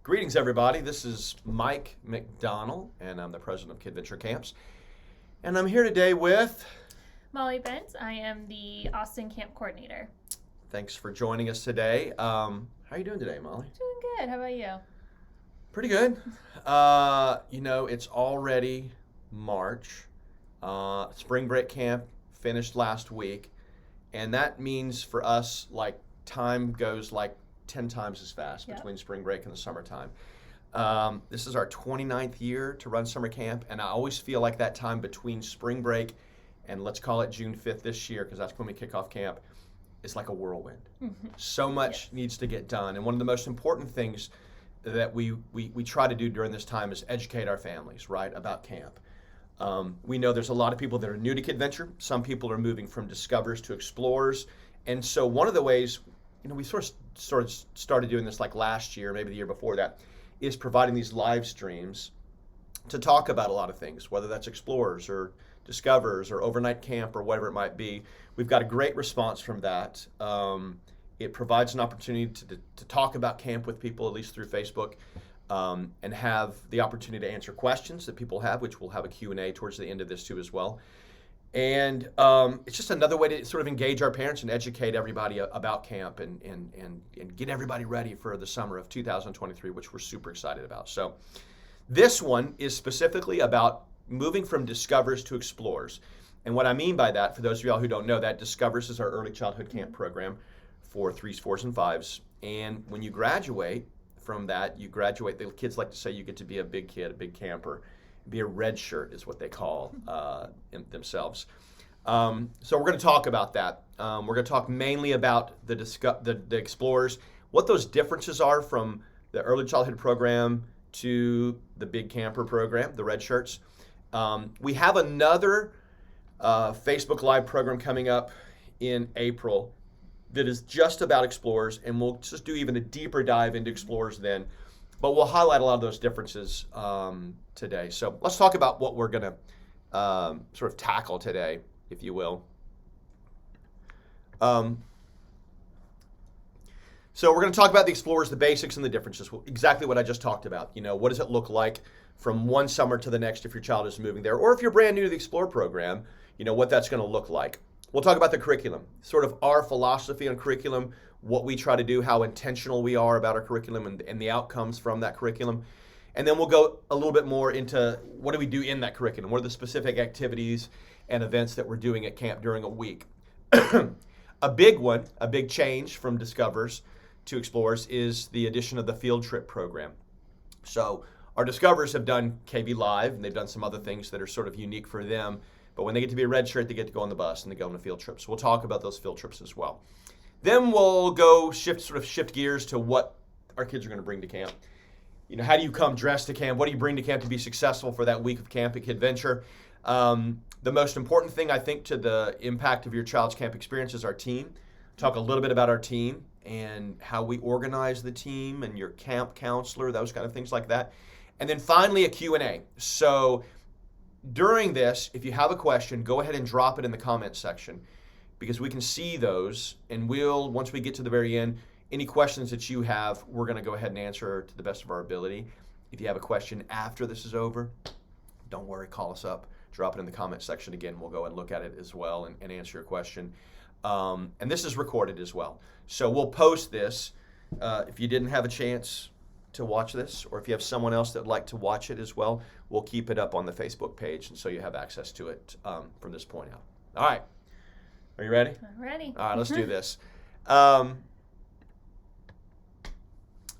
Greetings, everybody. This is Mike McDonald, and I'm the president of Kidventure Camps. And I'm here today with... Molly Bent. I am the Austin Camp Coordinator. Thanks for joining us today. How are you doing today, Molly? Doing good. How about you? Pretty good. It's already March. Spring break camp finished last week. And that means for us, time goes 10 times as fast between spring break and the summertime. This is our 29th year to run summer camp, and I always feel like that time between spring break and let's call it June 5th this year, because that's when we kick off camp, is like a whirlwind. Mm-hmm. So much needs to get done, and one of the most important things that we try to do during this time is educate our families, right, about camp. We know there's a lot of people that are new to Kidventure. Some people are moving from discoverers to explorers, and so one of the ways, we sort of started doing this last year, maybe the year before that, is providing these live streams to talk about a lot of things, whether that's explorers or discoverers or overnight camp or whatever it might be. We've got a great response from that. It provides an opportunity to talk about camp with people, at least through Facebook, and have the opportunity to answer questions that people have, which we'll have a Q&A towards the end of this too as well. And it's just another way to sort of engage our parents and educate everybody about camp and get everybody ready for the summer of 2023, which we're super excited about. So this one is specifically about moving from discoverers to explorers. And what I mean by that, for those of y'all who don't know, that Discoverers is our early childhood camp program for 3s, 4s, and 5s. And when you graduate from that, the kids like to say you get to be a big kid, a big camper. Be a red shirt is what they call themselves. So we're going to talk about that. We're going to talk mainly about the explorers, what those differences are from the early childhood program to the big camper program, the red shirts. We have another Facebook Live program coming up in April that is just about explorers, and we'll just do even a deeper dive into explorers then. But we'll highlight a lot of those differences today. So let's talk about what we're going to sort of tackle today, if you will. So we're going to talk about the explorers, the basics, and the differences. Exactly what I just talked about. What does it look like from one summer to the next if your child is moving there, or if you're brand new to the Explorer program, what that's going to look like. We'll talk about the curriculum, sort of our philosophy on curriculum, what we try to do, how intentional we are about our curriculum and the outcomes from that curriculum. And then we'll go a little bit more into what do we do in that curriculum? What are the specific activities and events that we're doing at camp during a week? A big change from Discoverers to Explorers is the addition of the field trip program. So our Discoverers have done KV Live, and they've done some other things that are sort of unique for them. But when they get to be a red shirt, they get to go on the bus and they go on a field trip. So we'll talk about those field trips as well. Then we'll go shift gears to what our kids are going to bring to camp. How do you come dressed to camp? What do you bring to camp to be successful for that week of camp at Kidventure? The most important thing, I think, to the impact of your child's camp experience is our team. Talk a little bit about our team and how we organize the team and your camp counselor, those kind of things like that. And then finally, a Q&A. So during this, if you have a question, go ahead and drop it in the comments section, because we can see those, and once we get to the very end, any questions that you have, we're going to go ahead and answer to the best of our ability. If you have a question after this is over, don't worry, call us up, drop it in the comments section again. We'll go and look at it as well and answer your question. And this is recorded as well. So we'll post this. If you didn't have a chance to watch this, or if you have someone else that would like to watch it as well, we'll keep it up on the Facebook page, and so you have access to it from this point out. All right. Are you ready? I'm ready. All right, let's do this.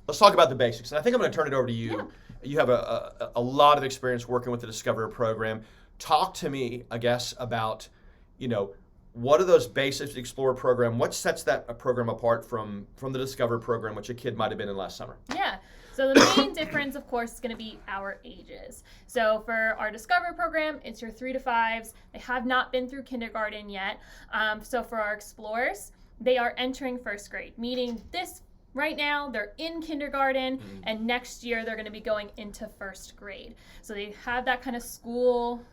Let's talk about the basics. And I think I'm going to turn it over to you. Yeah. You have a lot of experience working with the Discoverer program. Talk to me, I guess, about, what are those basics of the Explorer program? What sets that program apart from the Discover program, which a kid might have been in last summer? Yeah. So the main difference, of course, is going to be our ages. So for our Discover program, it's your 3 to 5s. They have not been through kindergarten yet. So for our Explorers, they are entering first grade, meaning right now they're in kindergarten, and next year they're going to be going into first grade. So they have that kind of school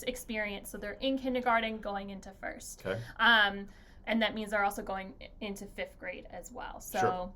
experience. So they're in kindergarten going into first. Okay. And that means they're also going into 5th grade as well. So. Sure.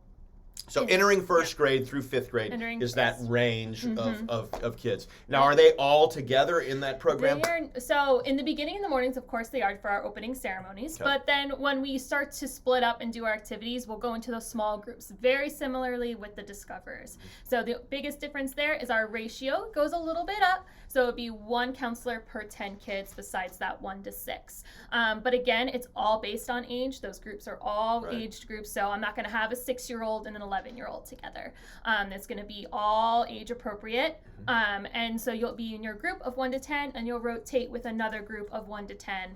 So entering first grade through fifth grade is that range of kids. Now, are they all together in that program? So in the beginning in the mornings, of course, they are for our opening ceremonies. Okay. But then when we start to split up and do our activities, we'll go into those small groups, very similarly with the Discoverers. So the biggest difference there is our ratio goes a little bit up. So it would be 1 counselor per 10 kids besides that 1 to 6. But again, it's all based on age. Those groups are all aged groups. So I'm not going to have a 6-year-old and an 11-year-old together. It's going to be all age appropriate. And so you'll be in your group of 1 to 10 and you'll rotate with another group of 1 to 10,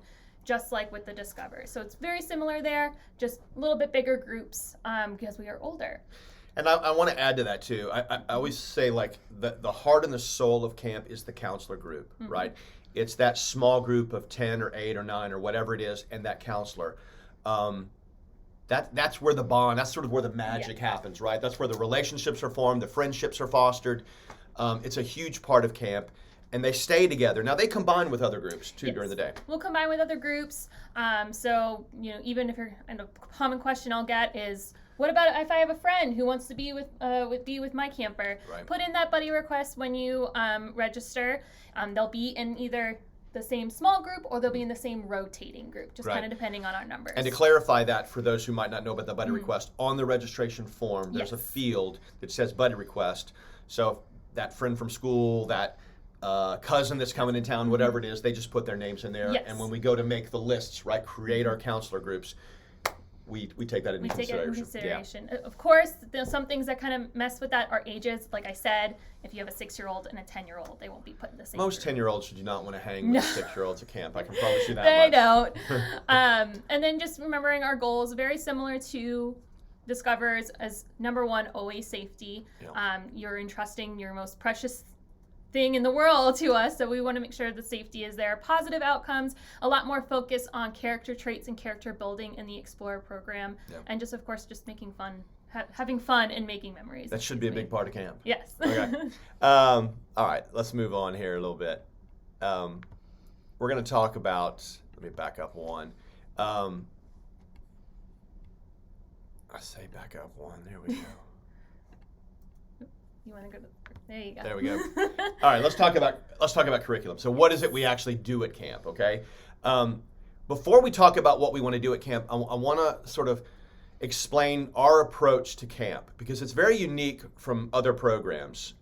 just like with the Discover. So it's very similar there, just a little bit bigger groups because we are older. And I want to add to that too. I always say like the heart and the soul of camp is the counselor group, right? It's that small group of 10 or 8 or 9 or whatever it is, and that counselor. That's where the bond, that's sort of where the magic happens, right? That's where the relationships are formed, the friendships are fostered. It's a huge part of camp, and they stay together. Now they combine with other groups too during the day. We'll combine with other groups. So even if and a common question I'll get is, what about if I have a friend who wants to be with my camper? Right. Put in that buddy request when you register. They'll be in either the same small group or they'll be in the same rotating group, just kind of depending on our numbers. And to clarify that for those who might not know about the buddy request, on the registration form there's a field that says buddy request. So that friend from school, that cousin that's coming in town, whatever it is, they just put their names in there. And when we go to make the lists, right, create our counselor groups, we take that into consideration. Yeah. Of course, there's some things that kind of mess with that are ages. Like I said, if you have a 6-year-old and a 10-year-old, they won't be put in the same Most group. 10-year-olds do not want to hang with 6-year-olds at camp. I can promise you that They much. don't. And then just remembering our goals, very similar to Discoverers, as number 1, always safety. Yeah. You're entrusting your most precious thing in the world to us, so we want to make sure the safety is there. Positive outcomes, a lot more focus on character traits and character building in the Explorer program, and just of course just making fun, having fun and making memories. That should be a big part of camp. Yes. Okay. All right, let's move on here a little bit. We're going to talk about, let me back up one. I say back up one, there we go. You want to go to, there you go. There we go. All right, let's talk about curriculum. So what is it we actually do at camp, okay? Before we talk about what we want to do at camp, I want to sort of explain our approach to camp because it's very unique from other programs.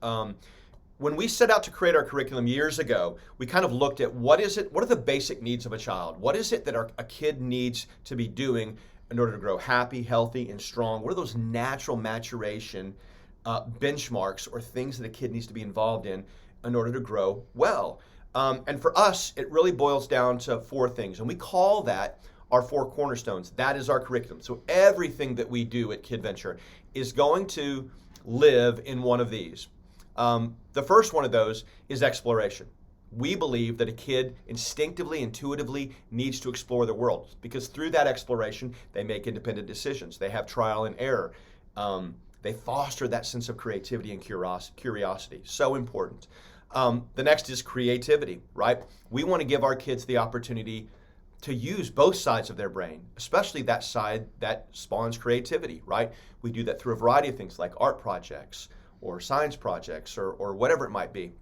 When we set out to create our curriculum years ago, we kind of looked at what are the basic needs of a child? What is it that a kid needs to be doing in order to grow happy, healthy, and strong? What are those natural maturation benchmarks or things that a kid needs to be involved in order to grow well? And for us, it really boils down to 4 things, and we call that our 4 cornerstones. That is our curriculum. So everything that we do at Kidventure is going to live in one of these. The first one of those is exploration. We believe that a kid instinctively, intuitively needs to explore the world because through that exploration, they make independent decisions. They have trial and error. They foster that sense of creativity and curiosity. So important. The next is creativity, right? We want to give our kids the opportunity to use both sides of their brain, especially that side that spawns creativity, right? We do that through a variety of things like art projects or science projects or whatever it might be.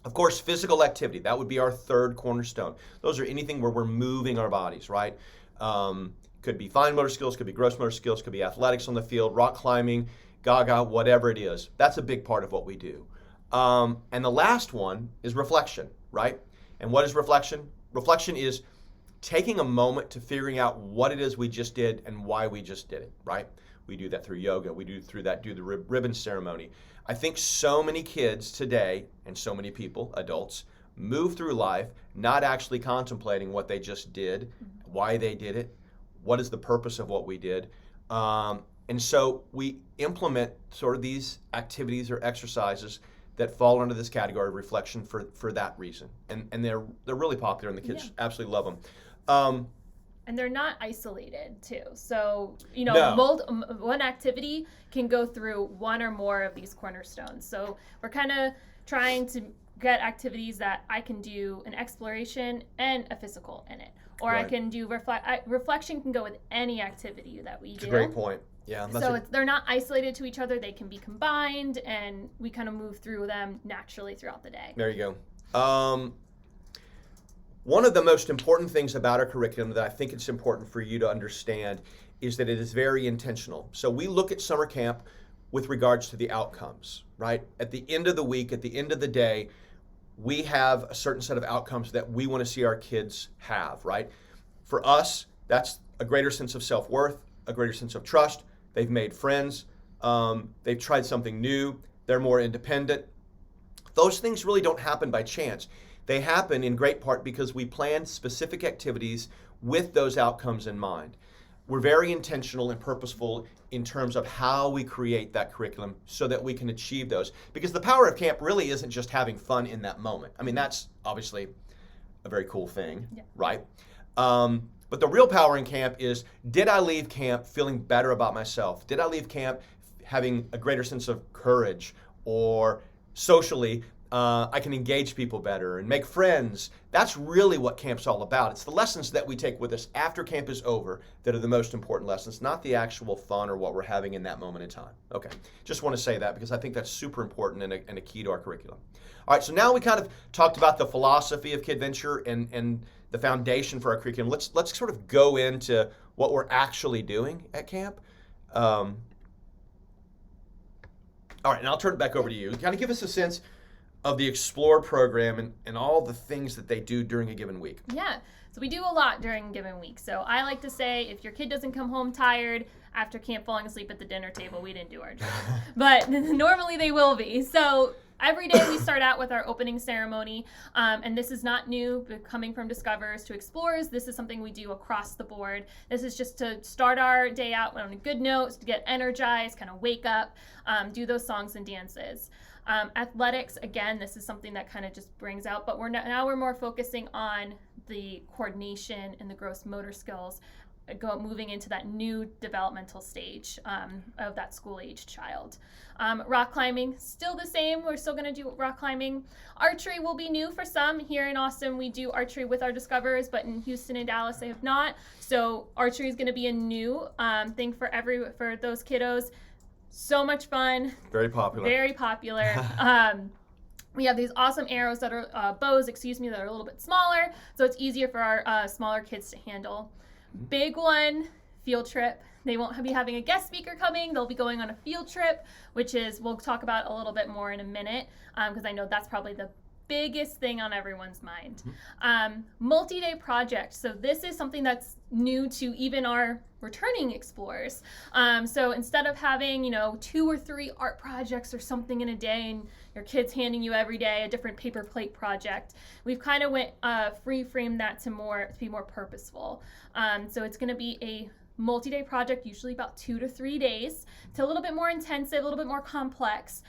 Of course, physical activity, that would be our 3rd cornerstone. Those are anything where we're moving our bodies, right? Could be fine motor skills, could be gross motor skills, could be athletics on the field, rock climbing, gaga, whatever it is. That's a big part of what we do. And the last one is reflection, right? And what is reflection? Reflection is taking a moment to figuring out what it is we just did and why we just did it, right? We do that through yoga. We do the ribbon ceremony. I think so many kids today and so many people, adults, move through life not actually contemplating what they just did, why they did it, what is the purpose of what we did. And so we implement sort of these activities or exercises that fall under this category of reflection for that reason. And they're really popular and the kids absolutely love them. And they're not isolated too. So, one activity can go through one or more of these cornerstones. So we're kind of trying to get activities that I can do an exploration and a physical in it. Or I can do reflection can go with any activity that we do. It's a great point. Yeah. So they're not isolated to each other. They can be combined, and we kind of move through them naturally throughout the day. There you go. One of the most important things about our curriculum that I think it's important for you to understand is that it is very intentional. So we look at summer camp with regards to the outcomes, right? At the end of the week, at the end of the day, we have a certain set of outcomes that we want to see our kids have, right? For us, that's a greater sense of self-worth, a greater sense of trust. They've made friends. They've tried something new. They're more independent. Those things really don't happen by chance. They happen in great part because we plan specific activities with those outcomes in mind. We're very intentional and purposeful in terms of how we create that curriculum so that we can achieve those. Because the power of camp really isn't just having fun in that moment. I mean, that's obviously a very cool thing, right? But the real power in camp is, did I leave camp feeling better about myself? Did I leave camp having a greater sense of courage, or socially, I can engage people better and make friends? That's really what camp's all about. It's the lessons that we take with us after camp is over that are the most important lessons, not the actual fun or what we're having in that moment in time. Okay, just want to say that because I think that's super important and a key to our curriculum. All right, so now we kind of talked about the philosophy of Kidventure and the foundation for our curriculum. Let's sort of go into what we're actually doing at camp. All right, and I'll turn it back over to you. Kind of give us a sense of the Explore program and all the things that they do during a given week. Yeah, so we do a lot during a given week. So I like to say, if your kid doesn't come home tired after camp falling asleep at the dinner table, we didn't do our job. But normally they will be. So every day we start out with our opening ceremony, and this is not new, but coming from Discoverers to Explorers. This is something we do across the board. This is just to start our day out on a good note, to get energized, kind of wake up, do those songs and dances. Athletics, again, this is something that kind of just brings out, but now we're more focusing on the coordination and the gross motor skills, moving into that new developmental stage of that school-aged child. Rock climbing, still the same. We're still going to do rock climbing. Archery will be new for some. Here in Austin, we do archery with our Discoverers, but in Houston and Dallas, they have not. So archery is going to be a new thing for those kiddos. So much fun. Very popular. Very popular. We have these awesome arrows that are bows, that are a little bit smaller, so it's easier for our smaller kids to handle. Big one, field trip. They won't be having a guest speaker coming. They'll be going on a field trip, which is, we'll talk about a little bit more in a minute, because I know that's probably the biggest thing on everyone's mind. Multi-day project. So this is something that's new to even our returning explorers. So instead of having, 2 or 3 art projects or something in a day, and your kids handing you every day a different paper plate project, we've kind of went frame that to be more purposeful. So it's going to be a multi-day project, usually about 2 to 3 days. It's a little bit more intensive, a little bit more complex,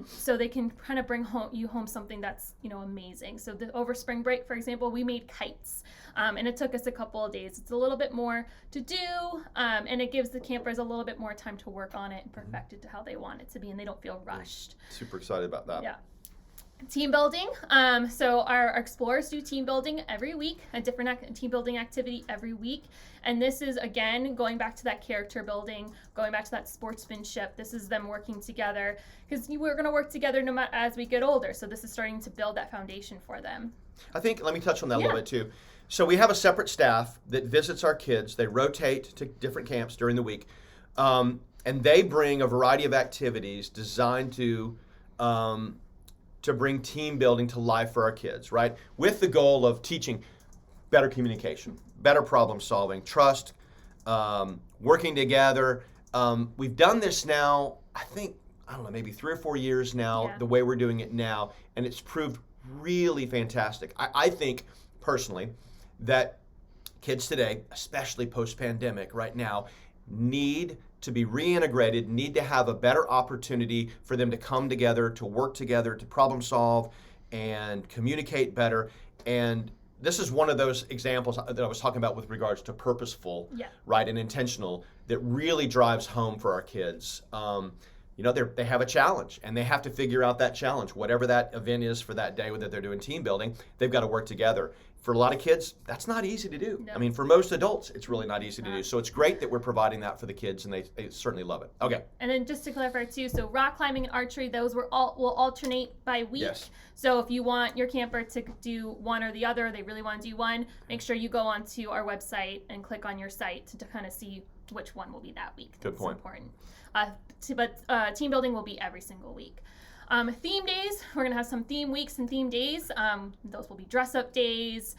so they can kind of bring you home something that's amazing. So over spring break, for example, we made kites, and it took us a couple of days. It's a little bit more to do, and it gives the campers a little bit more time to work on it and perfect it to how they want it to be, and they don't feel rushed. Super excited about that. Yeah. Team building. So our explorers do team building every week, a different team building activity every week. And this is, again, going back to that character building, going back to that sportsmanship. This is them working together, because we're going to work together no matter as we get older. So this is starting to build that foundation for them. I think, let me touch on that a little bit too. So we have a separate staff that visits our kids. They rotate to different camps during the week. And they bring a variety of activities designed to bring team building to life for our kids, right? With the goal of teaching better communication, better problem solving, trust, working together. We've done this now, I think, maybe 3 or 4 years now, the way we're doing it now, and it's proved really fantastic. I think, personally, that kids today, especially post-pandemic right now, need to be reintegrated, need to have a better opportunity for them to come together, to work together, to problem solve and communicate better. And this is one of those examples that I was talking about with regards to purposeful, right, and intentional, that really drives home for our kids. They have a challenge, and they have to figure out that challenge. Whatever that event is for that day, whether they're doing team building, they've got to work together. for a lot of kids, that's not easy to do. No. I mean, for most adults, it's really not easy to do. Not. So it's great that we're providing that for the kids, and they certainly love it. Okay. And then just to clarify too, so rock climbing and archery, those will alternate by week. Yes. So if you want your camper to do one or the other, they really want to do one, make sure you go onto our website and click on your site to kind of see which one will be that week. Good point. It's important. But team building will be every single week. Theme days, we're going to have some theme weeks and theme days. Those will be dress up days,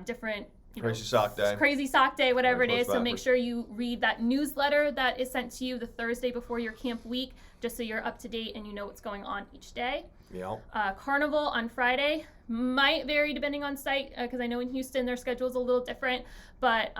different Crazy sock day. Crazy sock day, whatever it is. So make backwards. sure you read that newsletter that is sent to you the Thursday before your camp week, just so you're up to date and you know what's going on each day. Yeah. Carnival on Friday might vary depending on site, because I know in Houston their schedule is a little different, but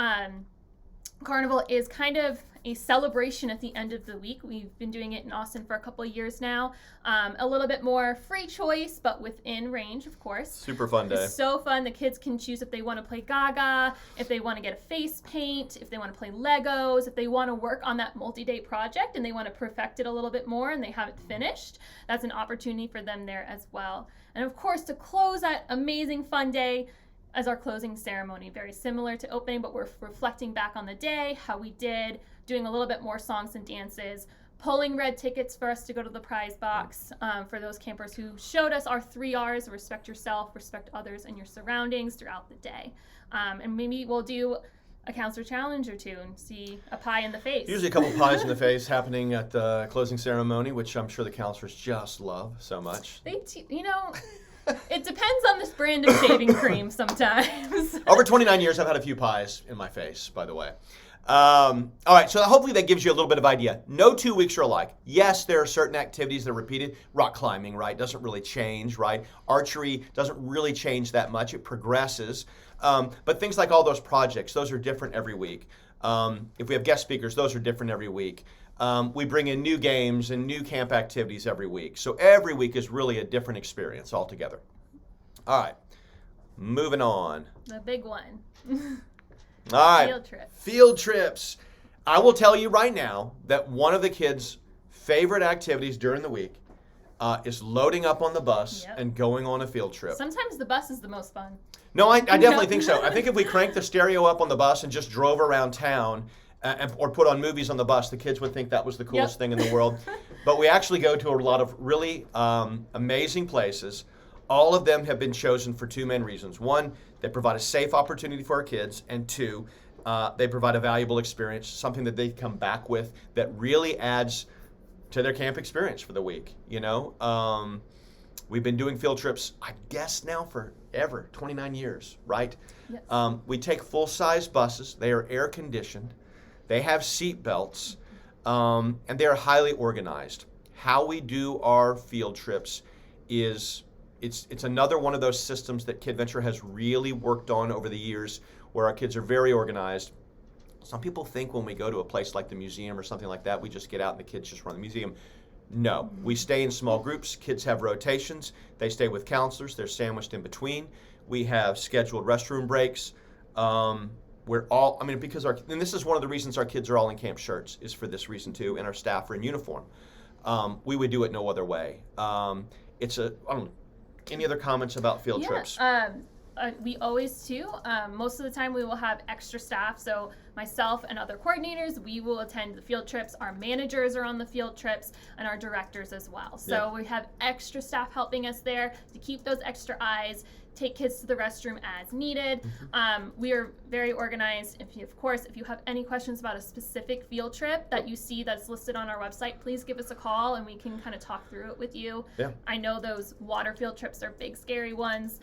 Carnival is kind of a celebration at the end of the week. We've been doing it in Austin for a couple of years now. A little bit more free choice, but within range, of course. Super fun day. It's so fun. The kids can choose if they want to play Gaga, if they want to get a face paint, if they want to play Legos, if they want to work on that multi-day project and they want to perfect it a little bit more and they have it finished. That's an opportunity for them there as well. And of course, to close that amazing fun day, as our closing ceremony, very similar to opening, but we're reflecting back on the day, how we did, doing a little bit more songs and dances, pulling red tickets for us to go to the prize box for those campers who showed us our 3 R's: respect yourself, respect others and your surroundings throughout the day. And maybe we'll do a counselor challenge or two and see a pie in the face. Usually a couple pies in the face happening at the closing ceremony, which I'm sure the counselors just love so much. It depends on this brand of shaving cream sometimes. Over 29 years, I've had a few pies in my face, by the way. All right, so hopefully that gives you a little bit of idea. No 2 weeks are alike. Yes, there are certain activities that are repeated. Rock climbing, right, doesn't really change, right? Archery doesn't really change that much. It progresses. But things like all those projects, those are different every week. If we have guest speakers, those are different every week. We bring in new games and new camp activities every week. So every week is really a different experience altogether. All right, moving on. The big one. All right. Field trip. Field trips. I will tell you right now that one of the kids' favorite activities during the week is loading up on the bus and going on a field trip. Sometimes the bus is the most fun. No, I definitely think so. I think if we cranked the stereo up on the bus and just drove around town or put on movies on the bus, the kids would think that was the coolest thing in the world. But we actually go to a lot of really amazing places. All of them have been chosen for two main reasons. One, they provide a safe opportunity for our kids, and two, they provide a valuable experience, something that they come back with that really adds to their camp experience for the week. You know, we've been doing field trips, I guess now forever, 29 years, right? Yes. We take full-size buses. They are air-conditioned. They have seat belts, and they are highly organized. How we do our field trips is it's another one of those systems that Kidventure has really worked on over the years, where our kids are very organized. Some people think when we go to a place like the museum or something like that, we just get out and the kids just run the museum. No, we stay in small groups. Kids have rotations. They stay with counselors. They're sandwiched in between. We have scheduled restroom breaks. We're all, and this is one of the reasons our kids are all in camp shirts, is for this reason too, and our staff are in uniform. We would do it no other way. Any other comments about field trips? We always do. Most of the time we will have extra staff. So myself and other coordinators, we will attend the field trips. Our managers are on the field trips, and our directors as well. So we have extra staff helping us there to keep those extra eyes, take kids to the restroom as needed. We are very organized. If you have any questions about a specific field trip that you see that's listed on our website, please give us a call and we can kind of talk through it with you. Yeah. I know those water field trips are big, scary ones,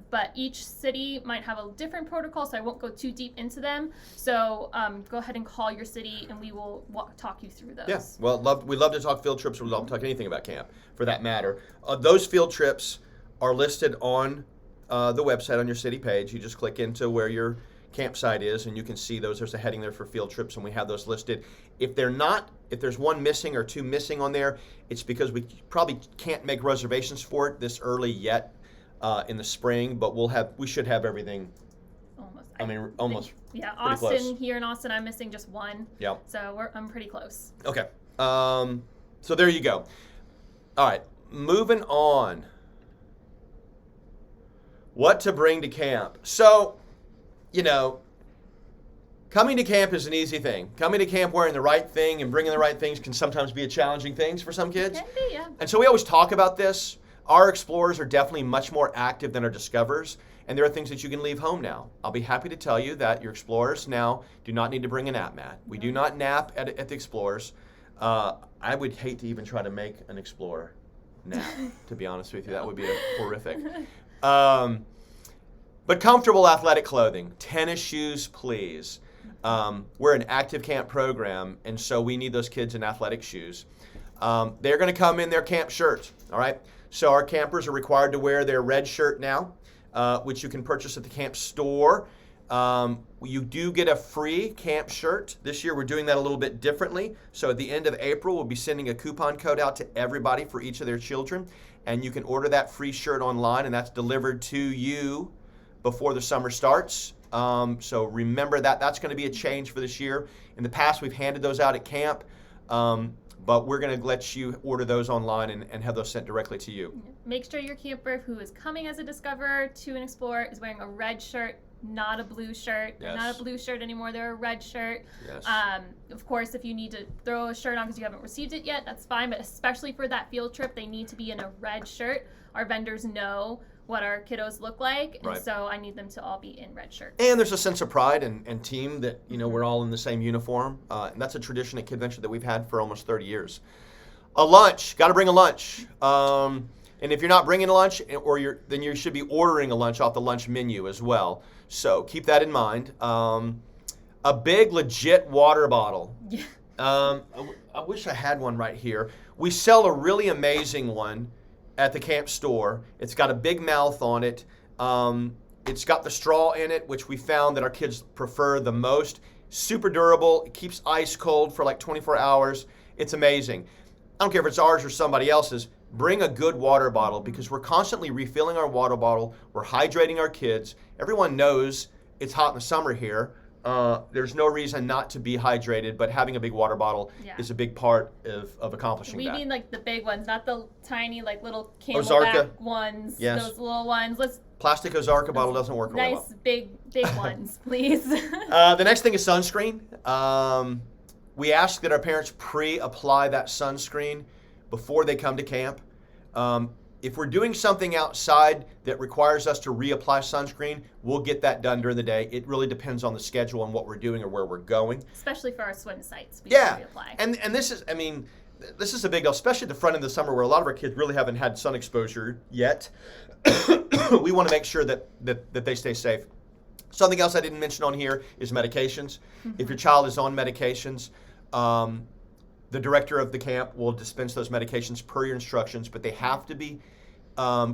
but each city might have a different protocol, so I won't go too deep into them. So go ahead and call your city and we will talk you through those. Yeah, well, we love to talk field trips. We love to talk anything about camp, for that matter. Those field trips are listed on the website on your city page. You just click into where your campsite is and you can see those. There's a heading there for field trips and we have those listed. If there's one missing or two missing on there, it's because we probably can't make reservations for it this early yet in the spring, but we should have everything. Almost. Yeah, Austin, here in Austin, I'm missing just one. Yeah. So I'm pretty close. Okay. So there you go. All right, moving on. What to bring to camp? So, coming to camp is an easy thing. Coming to camp wearing the right thing and bringing the right things can sometimes be a challenging thing for some kids. Can be, yeah. And so we always talk about this. Our explorers are definitely much more active than our discoverers, and there are things that you can leave home now. I'll be happy to tell you that your explorers now do not need to bring a nap mat. We do not nap at the explorers. I would hate to even try to make an explorer nap, to be honest with you. That would be horrific. But comfortable athletic clothing. Tennis shoes, please. We're an active camp program, and so we need those kids in athletic shoes. They're going to come in their camp shirts, all right? So our campers are required to wear their red shirt now, which you can purchase at the camp store. You do get a free camp shirt. This year we're doing that a little bit differently. So at the end of April, we'll be sending a coupon code out to everybody for each of their children. And you can order that free shirt online, and that's delivered to you before the summer starts. So remember that. That's going to be a change for this year. In the past, we've handed those out at camp. But we're going to let you order those online and have those sent directly to you. Make sure your camper who is coming as a discoverer to an explorer is wearing a red shirt, not a blue shirt. They're not a blue shirt anymore, they're a red shirt. Yes. Of course, if you need to throw a shirt on because you haven't received it yet, that's fine. But especially for that field trip, they need to be in a red shirt. Our vendors know what our kiddos look like, and so I need them to all be in red shirts. And there's a sense of pride and team that, we're all in the same uniform. And that's a tradition at Kidventure that we've had for almost 30 years. A lunch, got to bring a lunch. And if you're not bringing a lunch, then you should be ordering a lunch off the lunch menu as well. So keep that in mind. A big, legit water bottle. Yeah. I wish I had one right here. We sell a really amazing one at the camp store. It's got a big mouth on it. It's got the straw in it, which we found that our kids prefer the most. Super durable. It keeps ice cold for like 24 hours. It's amazing. I don't care if it's ours or somebody else's. Bring a good water bottle because we're constantly refilling our water bottle. We're hydrating our kids. Everyone knows it's hot in the summer here. There's no reason not to be hydrated, but having a big water bottle is a big part of accomplishing that. We mean like the big ones, not the tiny like little Camelback ones. Yes. Those little ones. Plastic Ozarka bottle doesn't work really well. Nice big ones, please. The next thing is sunscreen. We ask that our parents pre-apply that sunscreen before they come to camp. If we're doing something outside that requires us to reapply sunscreen, we'll get that done during the day. It really depends on the schedule and what we're doing or where we're going. Especially for our swim sites, we reapply. And this is a big deal, especially at the front end of the summer where a lot of our kids really haven't had sun exposure yet. We want to make sure that they stay safe. Something else I didn't mention on here is medications. Mm-hmm. If your child is on medications, the director of the camp will dispense those medications per your instructions, but they have to be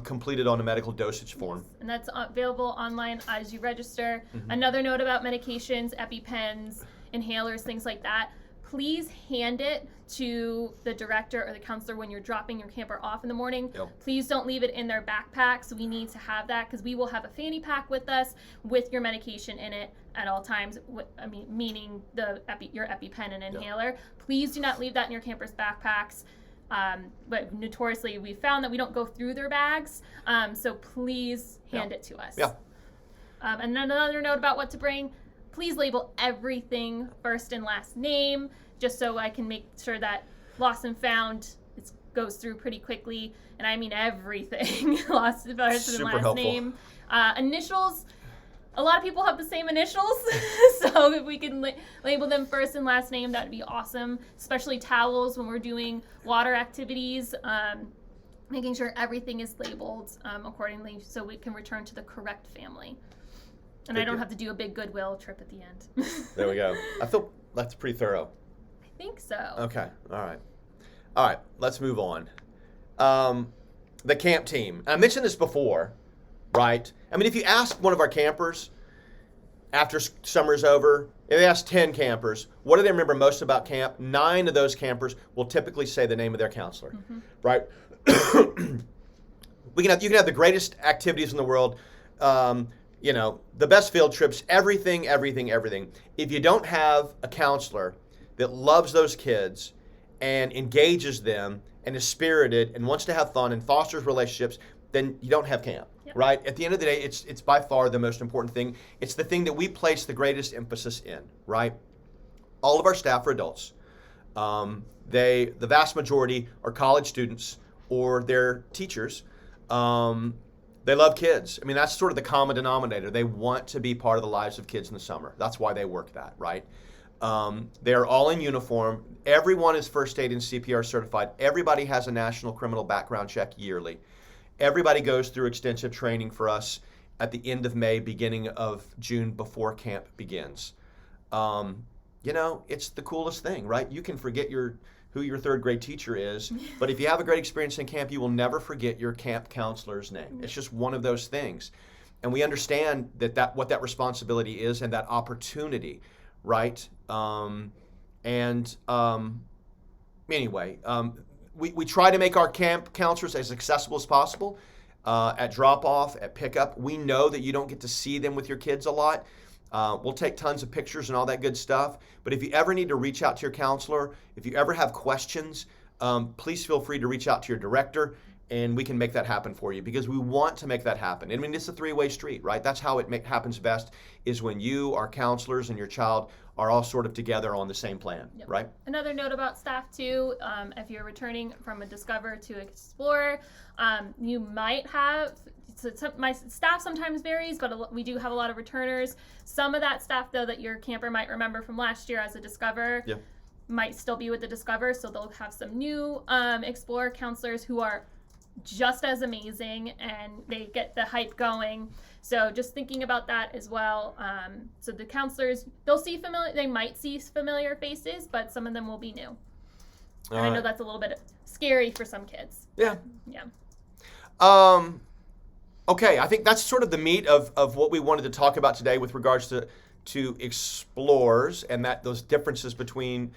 completed on a medical dosage form. Yes. And that's available online as you register. Mm-hmm. Another note about medications, EpiPens, inhalers, things like that. Please hand it to the director or the counselor when you're dropping your camper off in the morning. Yep. Please don't leave it in their backpacks. We need to have that because we will have a fanny pack with us with your medication in it at all times. Meaning your EpiPen and inhaler. Yep. Please do not leave that in your camper's backpacks. But notoriously, we found that we don't go through their bags. So please hand it to us. Yeah. And another note about what to bring. Please label everything first and last name, just so I can make sure that lost and found goes through pretty quickly. And I mean everything. Lost and first and last name. Initials. A lot of people have the same initials, so if we can label them first and last name, that would be awesome. Especially towels when we're doing water activities. Making sure everything is labeled accordingly so we can return to the correct family. And I don't have to do a big Goodwill trip at the end. There we go. I feel that's pretty thorough. I think so. Okay. All right. Let's move on. The camp team. I mentioned this before, right? I mean, if you ask one of our campers after summer's over, if they ask 10 campers, what do they remember most about camp? 9 of those campers will typically say the name of their counselor, right? You can have the greatest activities in the world. The best field trips, everything. If you don't have a counselor that loves those kids and engages them and is spirited and wants to have fun and fosters relationships, then you don't have camp. Yep. right? At the end of the day, it's by far the most important thing. It's the thing that we place the greatest emphasis in, right? All of our staff are adults. The vast majority are college students or they're teachers. They love kids. I mean, that's sort of the common denominator. They want to be part of the lives of kids in the summer. That's why they work that, right? They're all in uniform. Everyone is first aid and CPR certified. Everybody has a national criminal background check yearly. Everybody goes through extensive training for us at the end of May, beginning of June, before camp begins. It's the coolest thing, right? You can forget who your third grade teacher is, but if you have a great experience in camp, you will never forget your camp counselor's name. It's just one of those things. And we understand what that responsibility is and that opportunity, right? Anyway, we try to make our camp counselors as accessible as possible at drop-off, at pickup. We know that you don't get to see them with your kids a lot. We'll take tons of pictures and all that good stuff. But if you ever need to reach out to your counselor, if you ever have questions, please feel free to reach out to your director, and we can make that happen for you because we want to make that happen. I mean, it's a three-way street, right? That's how it happens best, is when you, our counselors, and your child are all sort of together on the same plan, Yep. right? Another note about staff too, if you're returning from a Discover to Explorer, you might have, my staff sometimes varies, but we do have a lot of returners. Some of that staff though that your camper might remember from last year as a Discover might still be with the Discover, so they'll have some new Explorer counselors who are just as amazing and they get the hype going. So just thinking about that as well. So the counselors, they might see familiar faces, but some of them will be new. And I know that's a little bit scary for some kids. Yeah. Yeah. Okay, I think that's sort of the meat of what we wanted to talk about today with regards to explorers and those differences between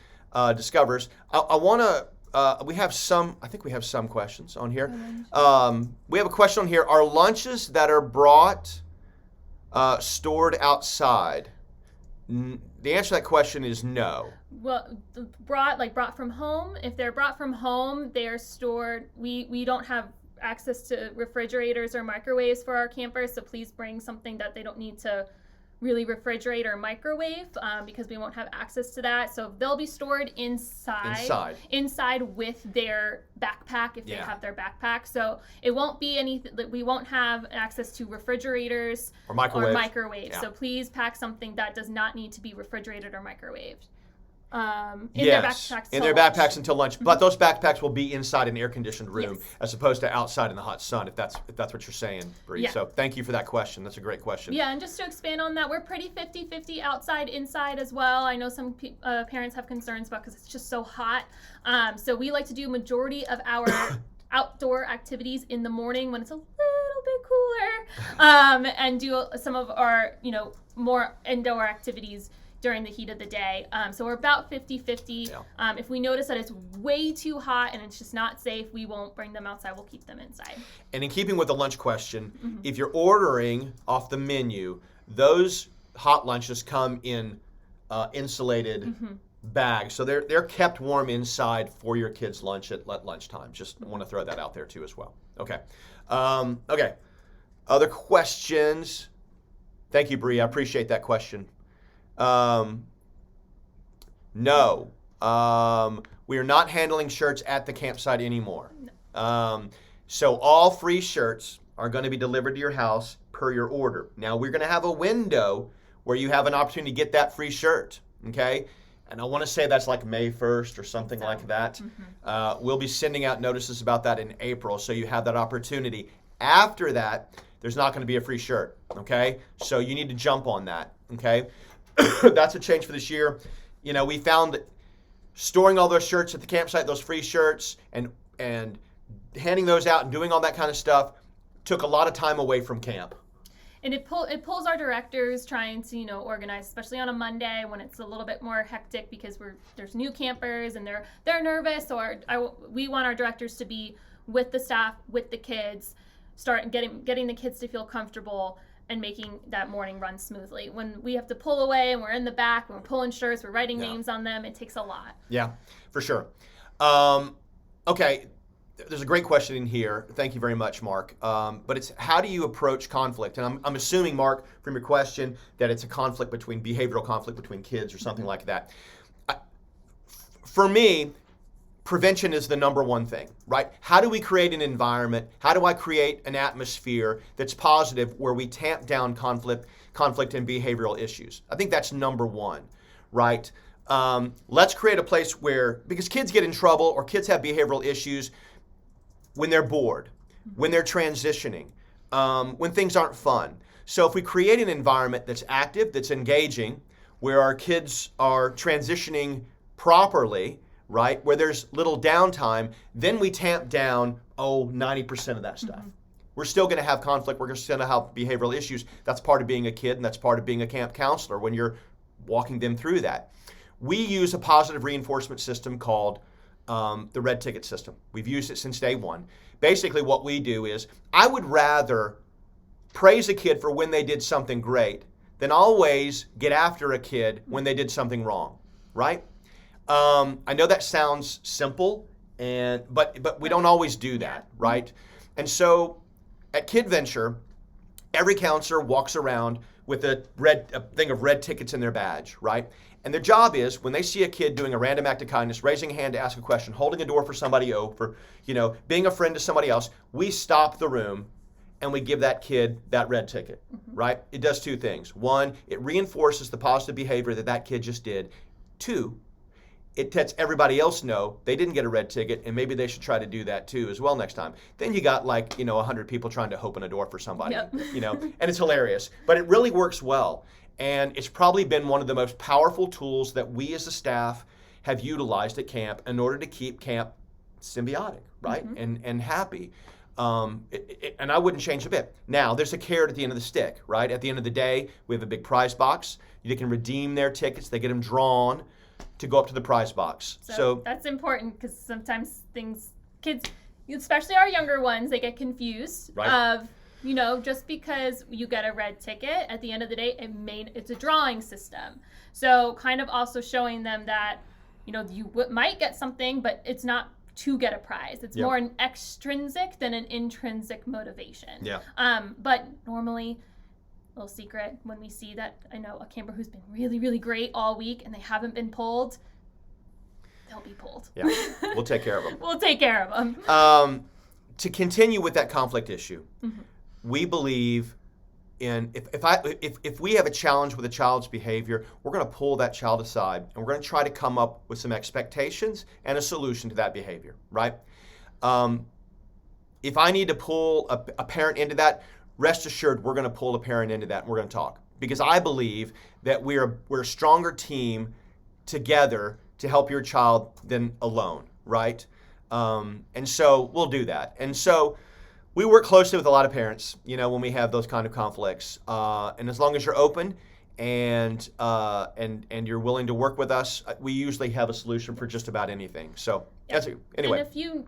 discovers. I want to. I think we have some questions on here. We have a question on here. Are lunches that are brought stored outside? The answer to that question is no. Well, brought from home. If they're brought from home, they are stored. We don't have access to refrigerators or microwaves for our campers, so please bring something that they don't need to really refrigerate or microwave because we won't have access to that. So they'll be stored inside with their backpack if they have their backpack. So it won't be anything that we won't have access to refrigerators or microwaves. Yeah. So please pack something that does not need to be refrigerated or microwaved. In their backpacks until lunch. But those backpacks will be inside an air-conditioned room as opposed to outside in the hot sun, if that's what you're saying, Bree. Yeah. So thank you for that question. That's a great question. Yeah, and just to expand on that, we're pretty 50-50 outside, inside as well. I know some parents have concerns about because it's just so hot. So we like to do majority of our outdoor activities in the morning when it's a little bit cooler, and do some of our more indoor activities during the heat of the day. So we're about 50-50. Yeah. If we notice that it's way too hot and it's just not safe, we won't bring them outside. We'll keep them inside. And in keeping with the lunch question, if you're ordering off the menu, those hot lunches come in insulated bags. So they're kept warm inside for your kids' lunch at lunchtime. Just want to throw that out there too as well. Okay. Okay. Other questions? Thank you, Bree. I appreciate that question. No. We are not handling shirts at the campsite anymore. No. So all free shirts are going to be delivered to your house per your order. Now we're going to have a window where you have an opportunity to get that free shirt. Okay. And I want to say that's like May 1st or something like that. We'll be sending out notices about that in April. So you have that opportunity. After that, there's not going to be a free shirt. Okay. So you need to jump on that. Okay. That's a change for this year. We found that storing all those shirts at the campsite, those free shirts, and handing those out and doing all that kind of stuff took a lot of time away from camp. And it pulls our directors trying to organize, especially on a Monday when it's a little bit more hectic because there's new campers and they're nervous. So we want our directors to be with the staff, with the kids, start getting the kids to feel comfortable and making that morning run smoothly. When we have to pull away and we're in the back, when we're pulling shirts, we're writing names on them, it takes a lot. Yeah, for sure. Okay, there's a great question in here. Thank you very much, Mark. But it's how do you approach conflict? And I'm assuming, Mark, from your question, that it's a behavioral conflict between kids or something like that. For me, prevention is the number one thing, right? How do we create an environment? How do I create an atmosphere that's positive where we tamp down conflict and behavioral issues? I think that's number one, right? Let's create a place because kids get in trouble or kids have behavioral issues when they're bored, when they're transitioning, when things aren't fun. So if we create an environment that's active, that's engaging, where our kids are transitioning properly, right, where there's little downtime, then we tamp down, 90% of that stuff. Mm-hmm. We're still going to have conflict. We're still going to have behavioral issues. That's part of being a kid, and that's part of being a camp counselor when you're walking them through that. We use a positive reinforcement system called the red ticket system. We've used it since day one. Basically what we do is, I would rather praise a kid for when they did something great than always get after a kid when they did something wrong, right? I know that sounds simple, but we don't always do that, right? And so at Kidventure, every counselor walks around with a thing of red tickets in their badge, right? And their job is, when they see a kid doing a random act of kindness, raising a hand to ask a question, holding a door for somebody over, being a friend to somebody else, we stop the room and we give that kid that red ticket, right? It does two things. One, it reinforces the positive behavior that kid just did. Two, it lets everybody else know they didn't get a red ticket and maybe they should try to do that too as well next time. Then you got 100 people trying to open a door for somebody, and it's hilarious. But it really works well. And it's probably been one of the most powerful tools that we as a staff have utilized at camp in order to keep camp symbiotic, right? Mm-hmm. And happy. And I wouldn't change a bit. Now, there's a carrot at the end of the stick, right? At the end of the day, we have a big prize box. You can redeem their tickets. They get them drawn to go up to the prize box. So that's important because sometimes kids, especially our younger ones, they get confused of, just because you get a red ticket, at the end of the day, it's a drawing system. So kind of also showing them that, you might get something, but it's not to get a prize. It's more an extrinsic than an intrinsic motivation. Yeah. But normally, little secret, when we see that, I know a camper who's been really, really great all week and they haven't been pulled, they'll be pulled. Yeah, we'll take care of them. We'll take care of them. To continue with that conflict issue, we believe in, if we have a challenge with a child's behavior, we're going to pull that child aside and we're going to try to come up with some expectations and a solution to that behavior, right? If I need to pull a parent into that, rest assured we're going to pull a parent into that and we're going to talk. Because I believe that we're a stronger team together to help your child than alone, right? And so we'll do that. And so we work closely with a lot of parents, when we have those kind of conflicts. And as long as you're open and you're willing to work with us, we usually have a solution for just about anything. So that's it. Anyway. And if you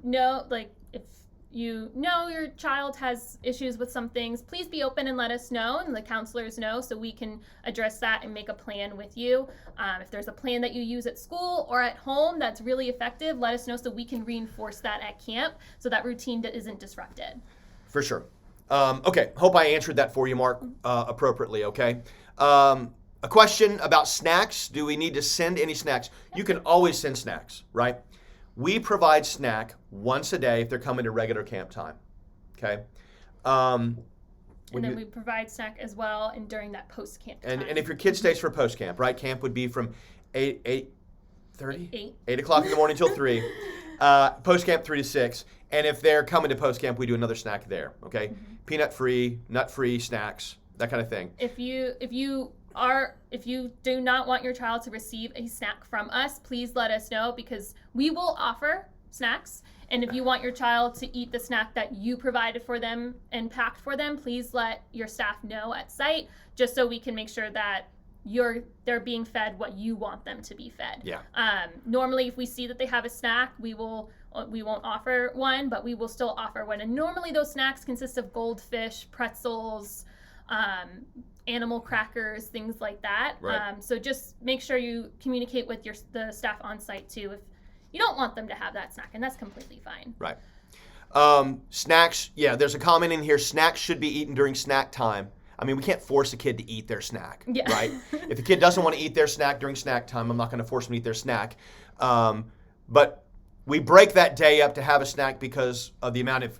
know your child has issues with some things, please be open and let us know, and the counselors know, so we can address that and make a plan with you. If there's a plan that you use at school or at home that's really effective, let us know so we can reinforce that at camp so that routine isn't disrupted. For sure. Okay, hope I answered that for you, Mark, appropriately, okay? A question about snacks. Do we need to send any snacks? You can always send snacks, right? We provide snack once a day if they're coming to regular camp time, okay? And then we provide snack as well and during that post-camp time. And if your kid stays for post-camp, right? Camp would be from 8 o'clock in the morning till 3. Post-camp 3 to 6. And if they're coming to post-camp, we do another snack there, okay? Mm-hmm. Peanut-free, nut-free snacks, that kind of thing. If you do not want your child to receive a snack from us, please let us know, because we will offer snacks. And if you want your child to eat the snack that you provided for them and packed for them, please let your staff know at site, just so we can make sure that they're being fed what you want them to be fed. Yeah. Normally, if we see that they have a snack, we won't offer one, but we will still offer one. And normally those snacks consist of goldfish, pretzels, animal crackers, things like that. Right. So just make sure you communicate with the staff on site too if you don't want them to have that snack, and that's completely fine. Right. Snacks, yeah, there's a comment in here. Snacks should be eaten during snack time. I mean, we can't force a kid to eat their snack, Yeah. right? If a kid doesn't want to eat their snack during snack time, I'm not going to force them to eat their snack. But we break that day up to have a snack because of the amount of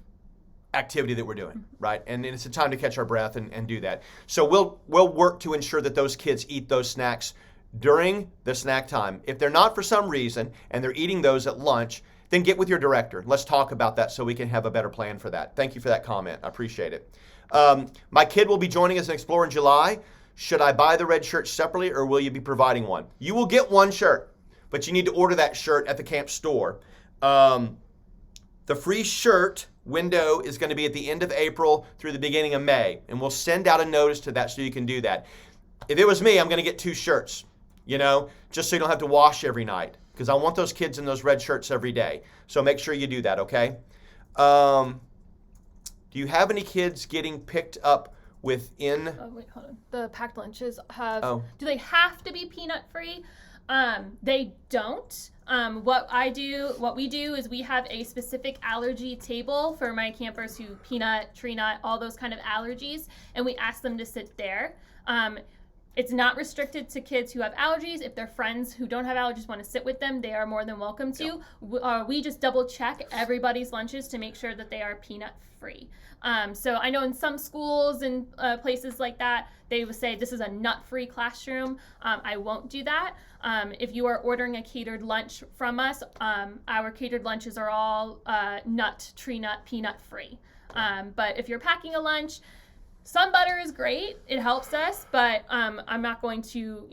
activity that we're doing, right? And it's a time to catch our breath and do that. So we'll work to ensure that those kids eat those snacks during the snack time. If they're not for some reason and they're eating those at lunch, then get with your director. Let's talk about that so we can have a better plan for that. Thank you for that comment. I appreciate it. My kid will be joining as an Explorer in July. Should I buy the red shirt separately or will you be providing one? You will get one shirt, but you need to order that shirt at the camp store. The free shirt window is going to be at the end of April through the beginning of May, and we'll send out a notice to that so you can do that. If it was me, I'm going to get 2 shirts, just so you don't have to wash every night, because I want those kids in those red shirts every day. So make sure you do that, okay? Do you have any kids getting picked up within... Oh, wait, hold on. The packed lunches have... Oh. Do they have to be peanut free? They don't. What we do is we have a specific allergy table for my campers who peanut, tree nut, all those kind of allergies, and we ask them to sit there. It's not restricted to kids who have allergies. If their friends who don't have allergies want to sit with them, they are more than welcome to. We just double check everybody's lunches to make sure that they are peanut free. So I know in some schools and places like that, they would say this is a nut-free classroom. I won't do that. If you are ordering a catered lunch from us, our catered lunches are all nut, tree nut, peanut free. But if you're packing a lunch, some butter is great. It helps us, but I'm not going to,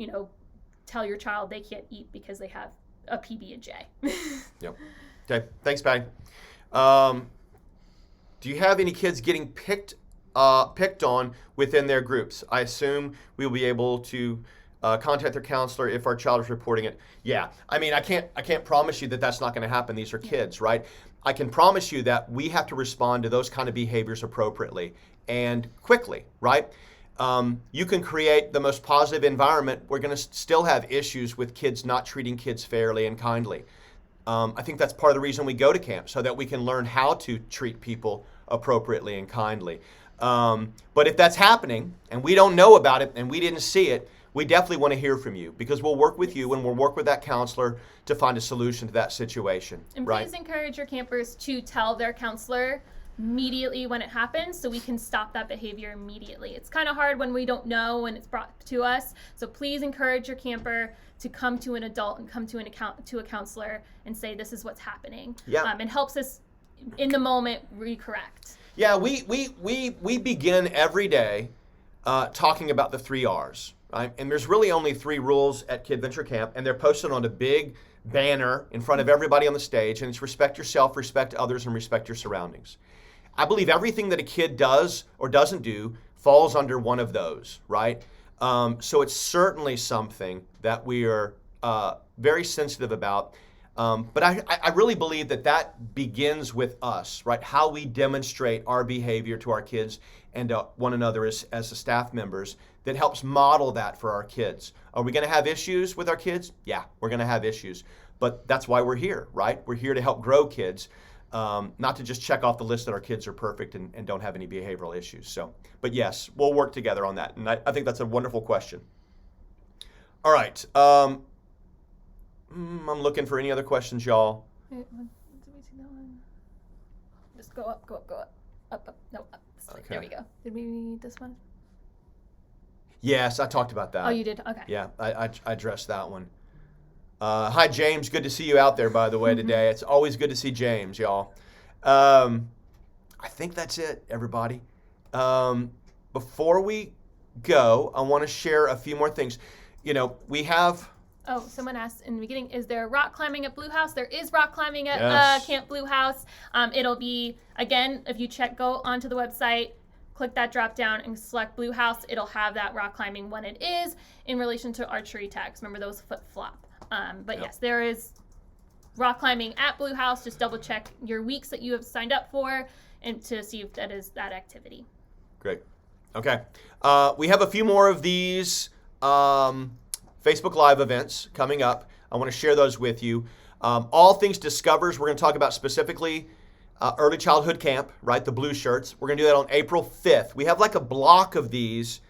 tell your child they can't eat because they have a PB&J. Yep. Okay. Thanks, Patty. Do you have any kids getting picked on within their groups? I assume we will be able to contact their counselor if our child is reporting it. Yeah. I mean, I can't promise you that that's not going to happen. These are kids, right? I can promise you that we have to respond to those kind of behaviors appropriately and quickly, right? You can create the most positive environment. We're going to still have issues with kids not treating kids fairly and kindly. I think that's part of the reason we go to camp, so that we can learn how to treat people appropriately and kindly. But if that's happening and we don't know about it and we didn't see it, we definitely want to hear from you, because we'll work with you and we'll work with that counselor to find a solution to that situation. And right? Please encourage your campers to tell their counselor immediately when it happens, so we can stop that behavior immediately. It's kind of hard when we don't know when it's brought to us. So please encourage your camper to come to an adult and come to a counselor and say this is what's happening. Yeah. It helps us in the moment recorrect. Yeah, we begin every day talking about the 3 R's, right? And there's really only 3 rules at Kidventure Camp, and they're posted on a big banner in front of everybody on the stage, and it's respect yourself, respect others, and respect your surroundings. I believe everything that a kid does or doesn't do falls under one of those, right? So it's certainly something that we are very sensitive about. But I really believe that begins with us, right? How we demonstrate our behavior to our kids and one another as the staff members that helps model that for our kids. Are we going to have issues with our kids? Yeah, we're going to have issues. But that's why we're here, right? We're here to help grow kids, not to just check off the list that our kids are perfect and don't have any behavioral issues. So, but yes, we'll work together on that. And I think that's a wonderful question. All right. I'm looking for any other questions, y'all. Wait, did we see that one? Just go up, up. No, up. Okay. There we go. Did we read this one? Yes, I talked about that. Oh, you did? Okay. Yeah, I addressed that one. Hi, James. Good to see you out there, by the way, today. It's always good to see James, y'all. I think that's it, everybody. Before we go, I want to share a few more things. We have... Oh, someone asked in the beginning, is there rock climbing at Blue House? There is rock climbing at Yes. Camp Blue House. It'll be, again, if you go onto the website, click that drop down and select Blue House, it'll have that rock climbing when it is in relation to archery tags. Remember those flip-flop. But Yep. yes, there is rock climbing at Blue House. Just double check your weeks that you have signed up for and to see if that is that activity. Great. Okay. We have a few more of these Facebook Live events coming up. I want to share those with you. All Things Discovers, we're going to talk about specifically early childhood camp, right? The blue shirts. We're going to do that on April 5th. We have like a block of these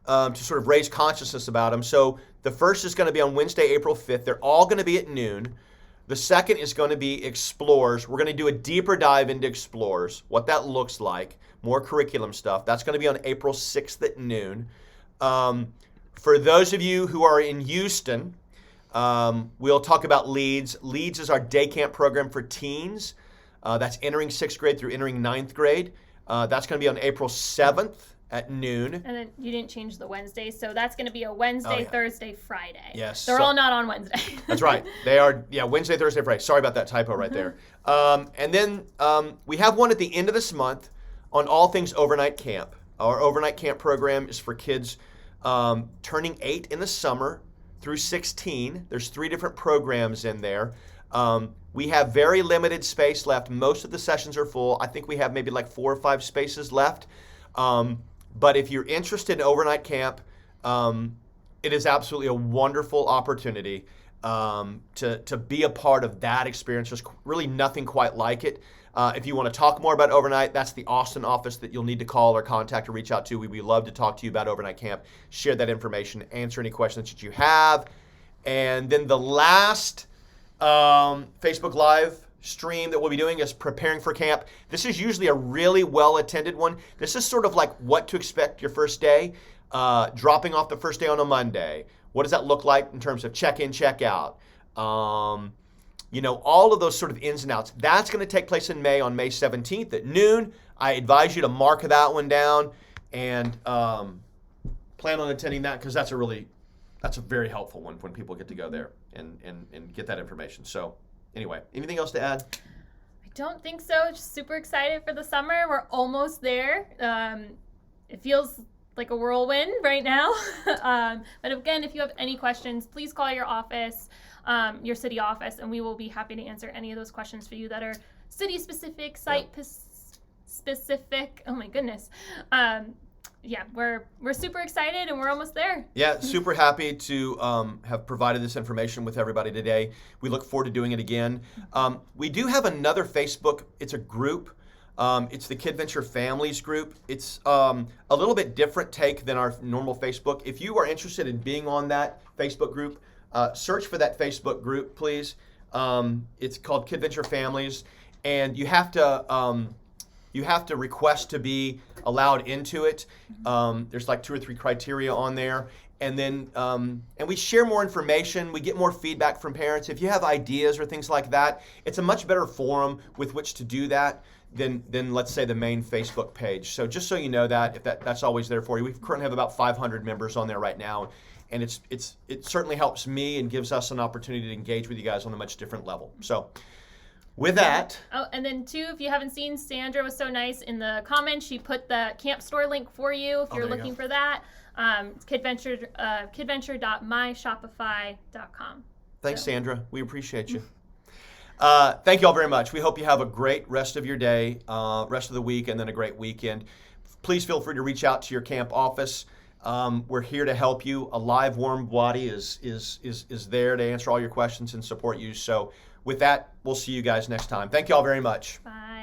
to sort of raise consciousness about them. So the first is going to be on Wednesday, April 5th. They're all going to be at noon. The second is going to be Explorers. We're going to do a deeper dive into Explorers, what that looks like, more curriculum stuff. That's going to be on April 6th at noon. For those of you who are in Houston, we'll talk about Leads. Leads is our day camp program for teens. That's entering 6th grade through entering 9th grade. That's going to be on April 7th at noon. And then you didn't change the Wednesdays, so that's going to be a Wednesday, Thursday, Friday. Yes. They're all not on Wednesday. That's right. They are, Wednesday, Thursday, Friday. Sorry about that typo right there. And then we have one at the end of this month on all things overnight camp. Our overnight camp program is for kids turning 8 in the summer through 16. There's 3 different programs in there. We have very limited space left. Most of the sessions are full. I think we have maybe like 4 or 5 spaces left. But if you're interested in overnight camp, it is absolutely a wonderful opportunity to be a part of that experience. There's really nothing quite like it. If you want to talk more about overnight, that's the Austin office that you'll need to call or contact or reach out to. We'd love to talk to you about overnight camp, share that information, answer any questions that you have. And then the last Facebook Live stream that we'll be doing is preparing for camp. This is usually a really well-attended one. This is sort of like what to expect your first day, dropping off the first day on a Monday. What does that look like in terms of check-in, check-out? All of those sort of ins and outs. That's going to take place in May on May 17th at noon. I advise you to mark that one down and plan on attending that because that's a very helpful one when people get to go there and get that information. So anyway, anything else to add? I don't think so. Just super excited for the summer. We're almost there. It feels like a whirlwind right now. But again, if you have any questions, please call your office, your city office, and we will be happy to answer any of those questions for you that are city specific, site specific. Oh my goodness. We're super excited and we're almost there. Yeah, super happy to have provided this information with everybody today. We look forward to doing it again. We do have another Facebook. It's a group. It's the Kidventure Families group. It's a little bit different take than our normal Facebook. If you are interested in being on that Facebook group, search for that Facebook group, please. It's called Kidventure Families, and you have to request to be allowed into it. There's like 2 or 3 criteria on there. And then and we share more information. We get more feedback from parents. If you have ideas or things like that, it's a much better forum with which to do that than let's say the main Facebook page. So just so you know that, if that's always there for you. We currently have about 500 members on there right now. And it certainly helps me and gives us an opportunity to engage with you guys on a much different level. So with that. Oh, and then too, if you haven't seen, Sandra was so nice in the comments. She put the camp store link for you if you're looking for that. It's Kidventure, kidventure.myshopify.com. Thanks, Sandra. We appreciate you. Thank you all very much. We hope you have a great rest of your day, rest of the week, and then a great weekend. Please feel free to reach out to your camp office. We're here to help you. A live, warm body is there to answer all your questions and support you. So with that, we'll see you guys next time. Thank you all very much. Bye.